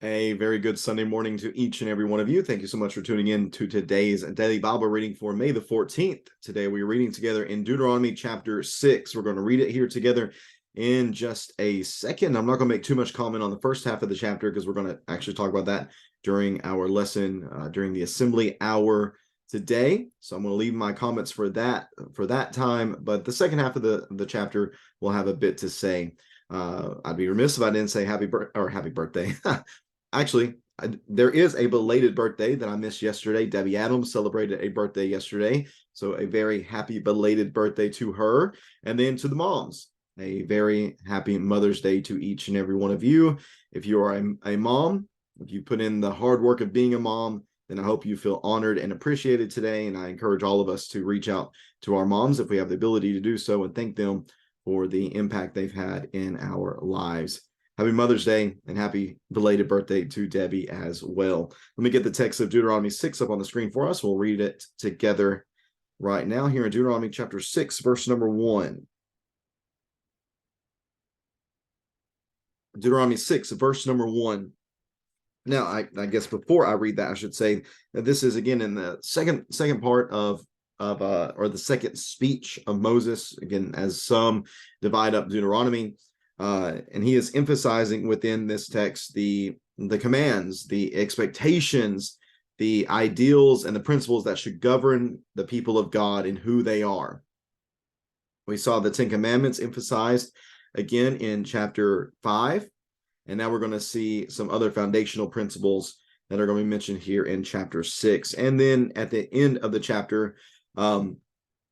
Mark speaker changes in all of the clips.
Speaker 1: A very good Sunday morning to each and every one of you. Thank you so much for tuning in to today's daily Bible reading for May the 14th. Today we're reading together in Deuteronomy chapter 6. We're going to read it here together in just a second. I'm not going to make too much comment on the first half of the chapter because we're going to actually talk about that during our lesson, during the assembly hour today. So I'm going to leave my comments for that time. But the second half of the chapter will have a bit to say. I'd be remiss if I didn't say happy birthday. Actually, there is a belated birthday that I missed yesterday. Debbie Adams celebrated a birthday yesterday. So a very happy belated birthday to her. And then to the moms, a very happy Mother's Day to each and every one of you. If you are a mom, if you put in the hard work of being a mom, then I hope you feel honored and appreciated today. And I encourage all of us to reach out to our moms if we have the ability to do so and thank them for the impact they've had in our lives. Happy Mother's Day and happy belated birthday to Debbie as well. Let me get the text of Deuteronomy 6 up on the screen for us. We'll read it together right now here in Deuteronomy chapter 6, verse number 1. Deuteronomy 6, verse number 1. Now, I guess before I read that, I should say that this is again in the second part of or the second speech of Moses, again, as some divide up Deuteronomy. And he is emphasizing within this text the commands, the expectations, the ideals, and the principles that should govern the people of God and who they are. We saw the Ten Commandments emphasized again in chapter 5, and now we're going to see some other foundational principles that are going to be mentioned here in chapter 6. And then at the end of the chapter,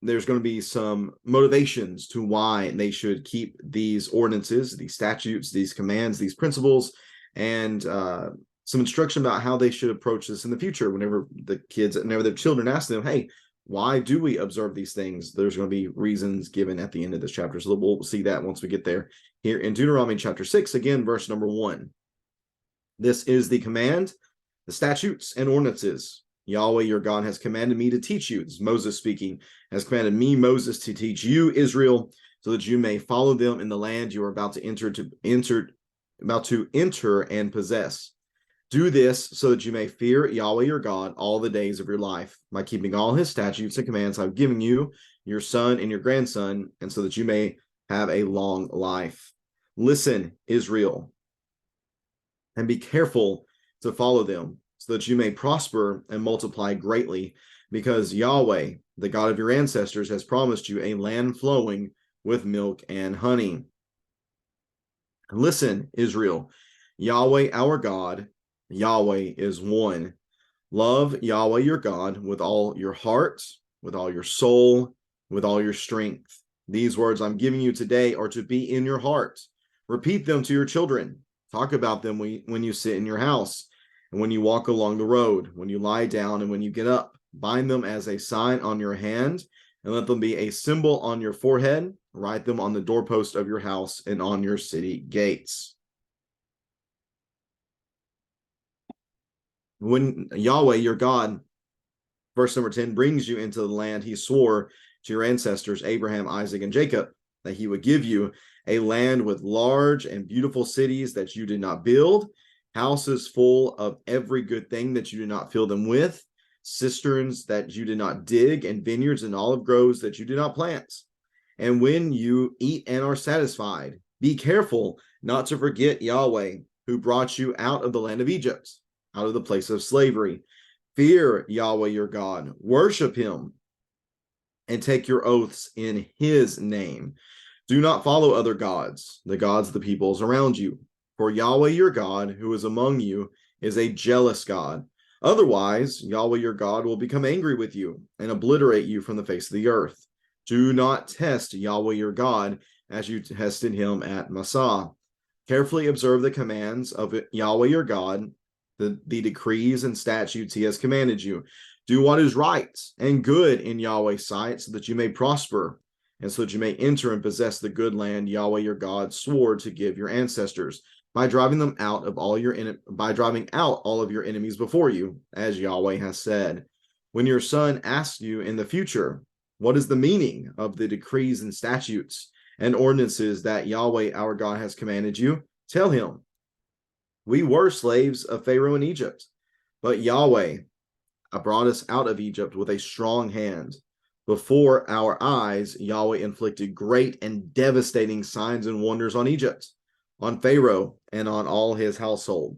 Speaker 1: there's going to be some motivations to why they should keep these ordinances, these statutes, these commands, these principles, and some instruction about how they should approach this in the future. Whenever their children ask them, hey, why do we observe these things? There's going to be reasons given at the end of this chapter. So we'll see that once we get there. Here in Deuteronomy chapter 6, again, verse number 1. This is the command, the statutes and ordinances Yahweh your God has commanded me to teach you. This is Moses speaking. Has commanded me, Moses, to teach you, Israel, so that you may follow them in the land you are about to enter and possess. Do this so that you may fear Yahweh your God all the days of your life, by keeping all his statutes and commands I've given you, your son and your grandson, and so that you may have a long life. Listen, Israel, and be careful to follow them, so that you may prosper and multiply greatly, because Yahweh, the God of your ancestors, has promised you a land flowing with milk and honey. Listen, Israel, Yahweh our God, Yahweh is one. Love Yahweh your God with all your heart, with all your soul, with all your strength. These words I'm giving you today are to be in your heart. Repeat them to your children. Talk about them when you sit in your house, and when you walk along the road, when you lie down, and when you get up. Bind them as a sign on your hand, and let them be a symbol on your forehead. Write them on the doorpost of your house and on your city gates. When Yahweh, your God, verse number 10, brings you into the land he swore to your ancestors, Abraham, Isaac, and Jacob, that he would give you, a land with large and beautiful cities that you did not build, houses full of every good thing that you did not fill them with, cisterns that you did not dig, and vineyards and olive groves that you did not plant. And when you eat and are satisfied, be careful not to forget Yahweh, who brought you out of the land of Egypt, out of the place of slavery. Fear Yahweh your God, worship him, and take your oaths in his name. Do not follow other gods, the gods of the peoples around you. For Yahweh your God, who is among you, is a jealous God. Otherwise, Yahweh your God will become angry with you and obliterate you from the face of the earth. Do not test Yahweh your God as you tested him at Massah. Carefully observe the commands of Yahweh your God, the decrees and statutes he has commanded you. Do what is right and good in Yahweh's sight, so that you may prosper, and so that you may enter and possess the good land Yahweh your God swore to give your ancestors, by driving out all of your enemies before you, as Yahweh has said. When your son asks you in the future, what is the meaning of the decrees and statutes and ordinances that Yahweh our God has commanded you, tell him, We were slaves of Pharaoh in Egypt, but Yahweh brought us out of Egypt with a strong hand. Before our eyes, Yahweh inflicted great and devastating signs and wonders on Egypt, on Pharaoh, and on all his household.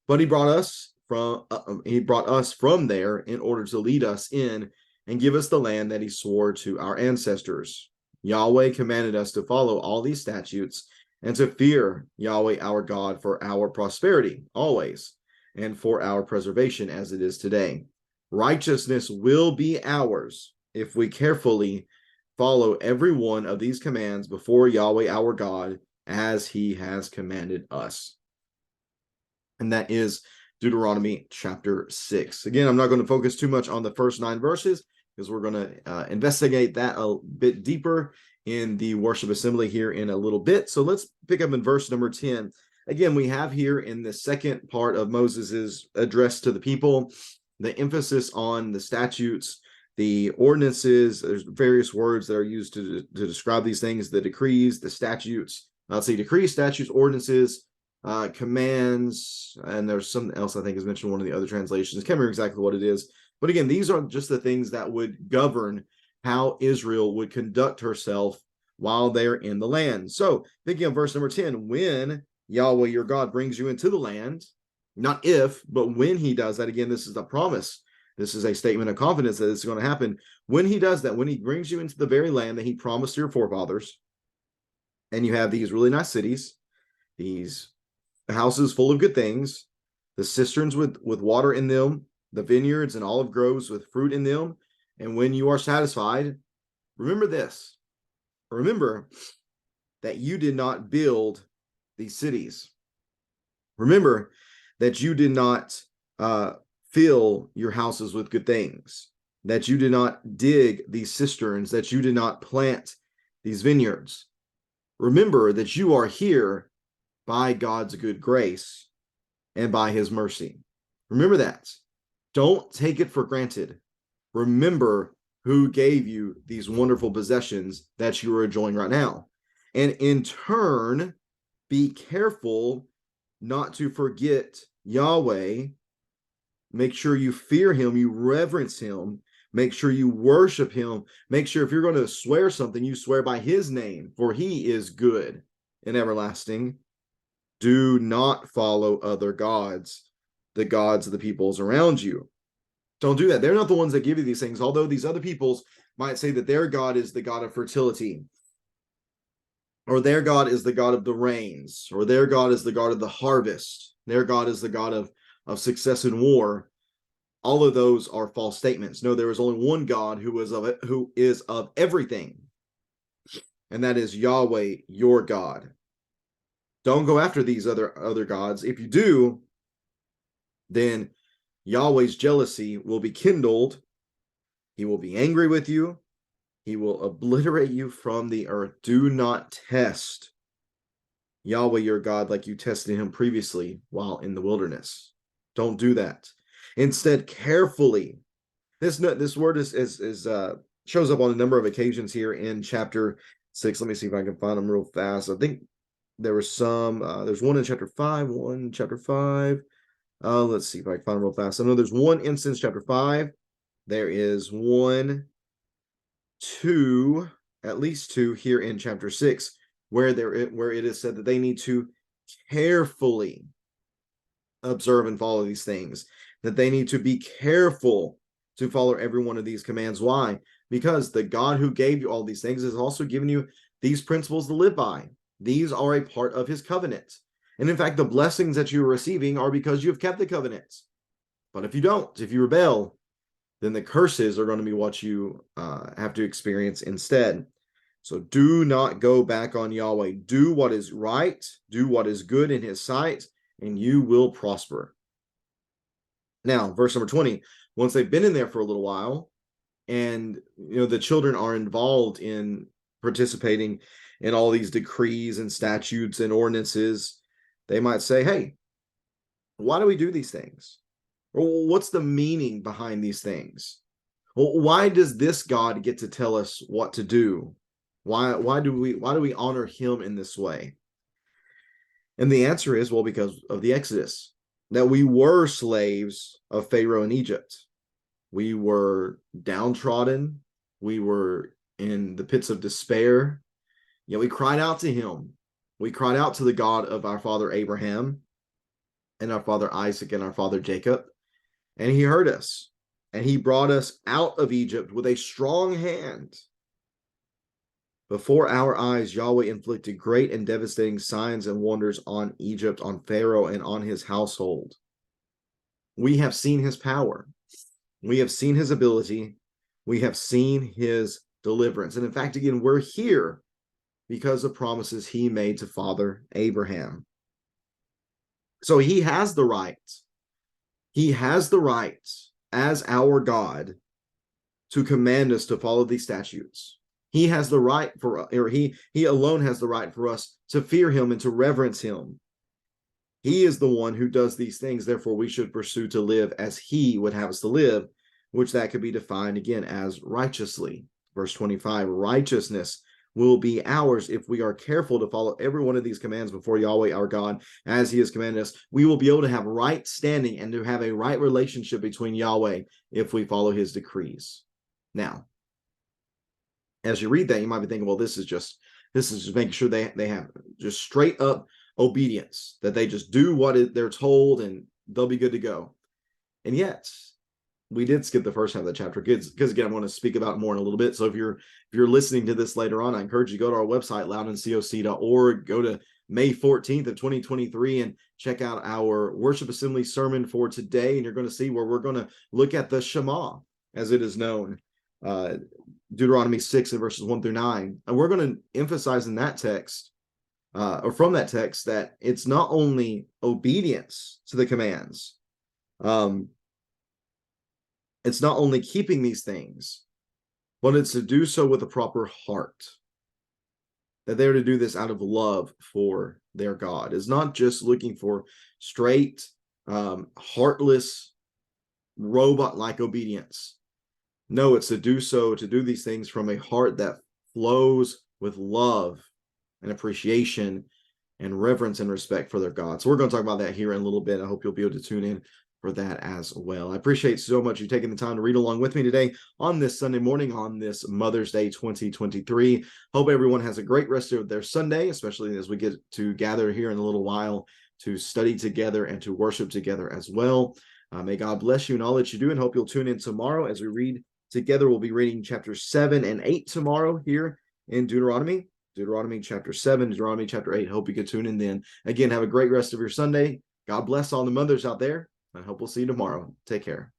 Speaker 1: But he brought us from there in order to lead us in and give us the land that he swore to our ancestors. Yahweh commanded us to follow all these statutes and to fear Yahweh our God for our prosperity always, and for our preservation as it is today. Righteousness will be ours if we carefully follow every one of these commands before Yahweh our God as he has commanded us. And that is Deuteronomy chapter 6. Again, I'm not going to focus too much on the first 9 verses because we're going to investigate that a bit deeper in the worship assembly here in a little bit. So let's pick up in verse number 10. Again, we have here in the second part of Moses's address to the people, the emphasis on the statutes, the ordinances. There's various words that are used to describe these things: the decrees, the statutes. Let's say decrees, statutes, ordinances, commands, and there's something else I think is mentioned in one of the other translations. I can't remember exactly what it is. But again, these are just the things that would govern how Israel would conduct herself while they're in the land. So, thinking of verse number 10, when Yahweh your God brings you into the land, not if, but when he does that, again, this is a promise. This is a statement of confidence that it's going to happen. When he does that, when he brings you into the very land that he promised to your forefathers, and you have these really nice cities, these houses full of good things, the cisterns with water in them, the vineyards and olive groves with fruit in them, and when you are satisfied, remember this. Remember that you did not build these cities. Remember that you did not fill your houses with good things, that you did not dig these cisterns, that you did not plant these vineyards. Remember that you are here by God's good grace and by his mercy. Remember that. Don't take it for granted. Remember who gave you these wonderful possessions that you are enjoying right now. And in turn, be careful not to forget Yahweh. Make sure you fear him, you reverence him, make sure you worship him. Make sure if you're going to swear something, you swear by his name, for he is good and everlasting. Do not follow other gods, the gods of the peoples around you. Don't do that. They're not the ones that give you these things, although these other peoples might say that their God is the God of fertility, or their God is the God of the rains, or their God is the God of the harvest, their God is the God of success in war. All of those are false statements. No, there is only one God who is of everything, and that is Yahweh, your God. Don't go after these other gods. If you do, then Yahweh's jealousy will be kindled. He will be angry with you. He will obliterate you from the earth. Do not test Yahweh your God like you tested him previously while in the wilderness. Don't do that. Instead, carefully. This word is shows up on a number of occasions here in chapter 6. Let me see if I can find them real fast. I think there was some. There's one in chapter 5. One in chapter 5. Let's see if I can find them real fast. I know there's one instance, chapter 5. There is one, two, at least two here in chapter 6, where it is said that they need to carefully observe and follow these things, that they need to be careful to follow every one of these commands. Why? Because the God who gave you all these things has also given you these principles to live by. These are a part of his covenant. And in fact, the blessings that you're receiving are because you have kept the covenants. But if you don't, if you rebel, then the curses are going to be what you have to experience instead. So do not go back on Yahweh. Do what is right, do what is good in his sight, and you will prosper. Now, verse number 20, once they've been in there for a little while, and the children are involved in participating in all these decrees and statutes and ordinances, they might say, hey, why do we do these things? Or what's the meaning behind these things? Well, why does this God get to tell us what to do? Why do we honor him in this way? And the answer is, well, because of the Exodus, that we were slaves of Pharaoh in Egypt. We were downtrodden. We were in the pits of despair. Yet we cried out to him. We cried out to the God of our father Abraham and our father Isaac and our father Jacob. And he heard us. And he brought us out of Egypt with a strong hand. Before our eyes, Yahweh inflicted great and devastating signs and wonders on Egypt, on Pharaoh, and on his household. We have seen his power. We have seen his ability. We have seen his deliverance. And in fact, again, we're here because of promises he made to Father Abraham. So he has the right. He has the right as our God to command us to follow these statutes. He has the right for, or he alone has the right for us to fear him and to reverence him. He is the one who does these things. Therefore, we should pursue to live as he would have us to live, which that could be defined again as righteously. Verse 25, righteousness will be ours if we are careful to follow every one of these commands before Yahweh our God as he has commanded us. We will be able to have right standing and to have a right relationship between Yahweh if we follow his decrees. Now, as you read that, you might be thinking, well, this is just making sure they have just straight up obedience, that they just do what they're told and they'll be good to go. And yet, we did skip the first half of the chapter because again, I'm going to speak about it more in a little bit. So if you're listening to this later on, I encourage you to go to our website, loudoncoc.org, go to May 14th of 2023 and check out our worship assembly sermon for today. And you're going to see where we're going to look at the Shema, as it is known, Deuteronomy 6 and verses 1 through 9. And we're going to emphasize in that text, or from that text, that it's not only obedience to the commands, it's not only keeping these things, but it's to do so with a proper heart. That they're to do this out of love for their God. It's not just looking for straight, heartless, robot-like obedience. No, it's to do these things from a heart that flows with love and appreciation and reverence and respect for their God. So we're going to talk about that here in a little bit. I hope you'll be able to tune in for that as well. I appreciate so much you taking the time to read along with me today on this Sunday morning, on this Mother's Day 2023. Hope everyone has a great rest of their Sunday, especially as we get to gather here in a little while to study together and to worship together as well. May God bless you in all that you do, and hope you'll tune in tomorrow as we read together. We'll be reading chapters 7 and 8 tomorrow here in Deuteronomy chapter 7, Deuteronomy chapter 8. Hope you can tune in then. Again, have a great rest of your Sunday. God bless all the mothers out there. I hope we'll see you tomorrow. Take care.